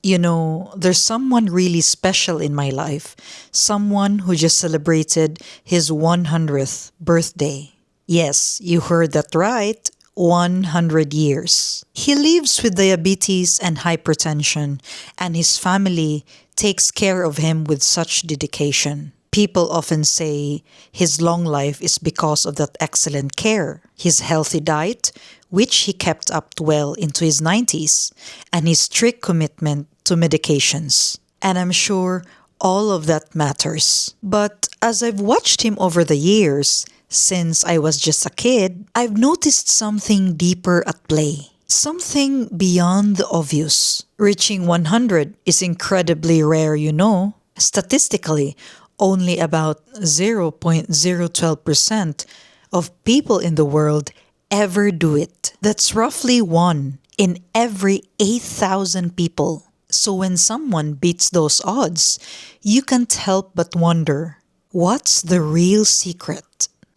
There's someone really special in my life. Someone who just celebrated his 100th birthday. Yes, you heard that right. 100 years. He lives with diabetes and hypertension, and his family takes care of him with such dedication. People often say his long life is because of that excellent care, his healthy diet, which he kept up well into his 90s, and his strict commitment to medications. And I'm sure all of that matters. But as I've watched him over the years, since I was just a kid, I've noticed something deeper at play. Something beyond the obvious. Reaching 100 is incredibly rare. Statistically, only about 0.012% of people in the world ever do it. That's roughly 1 in every 8,000 people. So when someone beats those odds, you can't help but wonder, what's the real secret?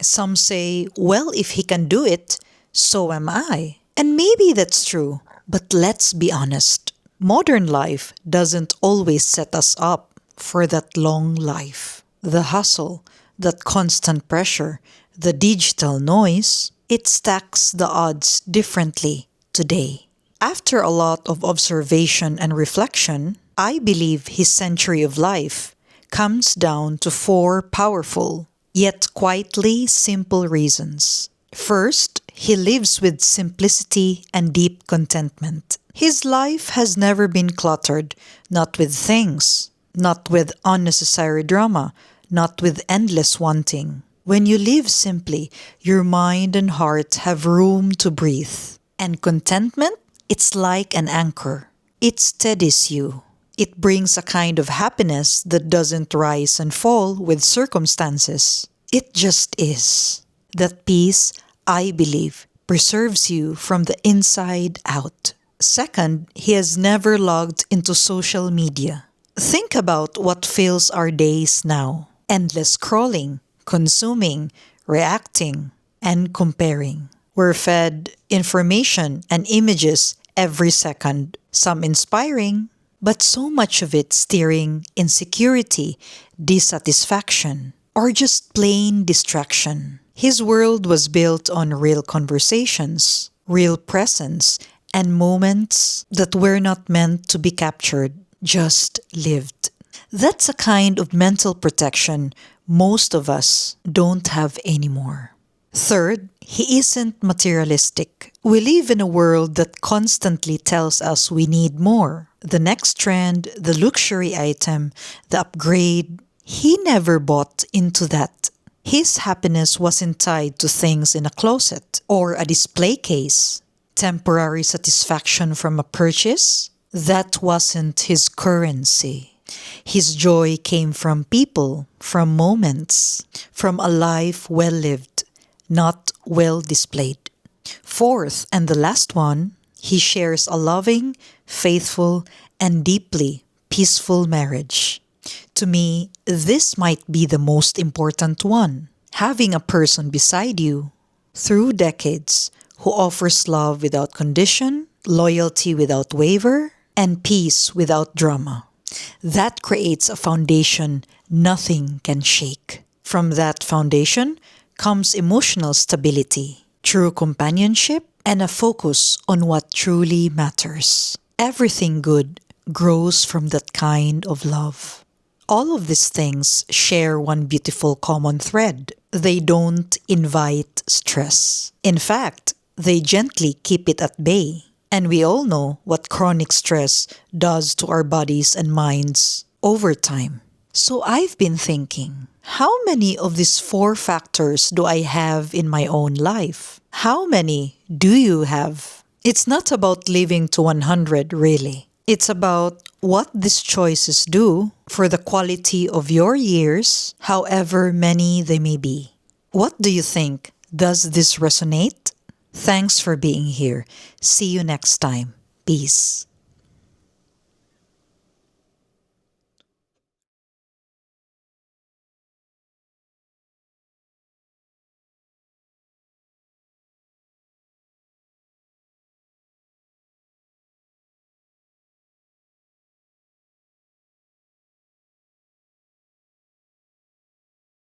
Some say, well, if he can do it, so am I. And maybe that's true, but let's be honest. Modern life doesn't always set us up for that long life. The hustle, that constant pressure, the digital noise, it stacks the odds differently today. After a lot of observation and reflection, I believe his century of life comes down to 4 powerful, yet quietly simple reasons. First, he lives with simplicity and deep contentment. His life has never been cluttered, not with things, not with unnecessary drama, not with endless wanting. When you live simply, your mind and heart have room to breathe. And contentment? It's like an anchor. It steadies you. It brings a kind of happiness that doesn't rise and fall with circumstances. It just is. That peace, I believe, preserves you from the inside out. Second, he has never logged into social media. Think about what fills our days now. Endless scrolling, consuming, reacting, and comparing. We're fed information and images every second, some inspiring, but so much of it stirring insecurity, dissatisfaction, or just plain distraction. His world was built on real conversations, real presence, and moments that were not meant to be captured, just lived. That's a kind of mental protection most of us don't have anymore. Third, he isn't materialistic. We live in a world that constantly tells us we need more. The next trend, the luxury item, the upgrade. He never bought into that. His happiness wasn't tied to things in a closet or a display case. Temporary satisfaction from a purchase? That wasn't his currency. His joy came from people, from moments, from a life well lived, not well displayed. Fourth, and the last one, he shares a loving, faithful, and deeply peaceful marriage. To me, this might be the most important one. Having a person beside you through decades who offers love without condition, loyalty without waver, and peace without drama. That creates a foundation nothing can shake. From that foundation comes emotional stability, true companionship, and a focus on what truly matters. Everything good grows from that kind of love. All of these things share one beautiful common thread. They don't invite stress. In fact, they gently keep it at bay. And we all know what chronic stress does to our bodies and minds over time. So I've been thinking, how many of these 4 factors do I have in my own life? How many do you have? It's not about living to 100, really. It's about what these choices do for the quality of your years, however many they may be. What do you think? Does this resonate? Thanks for being here. See you next time. Peace.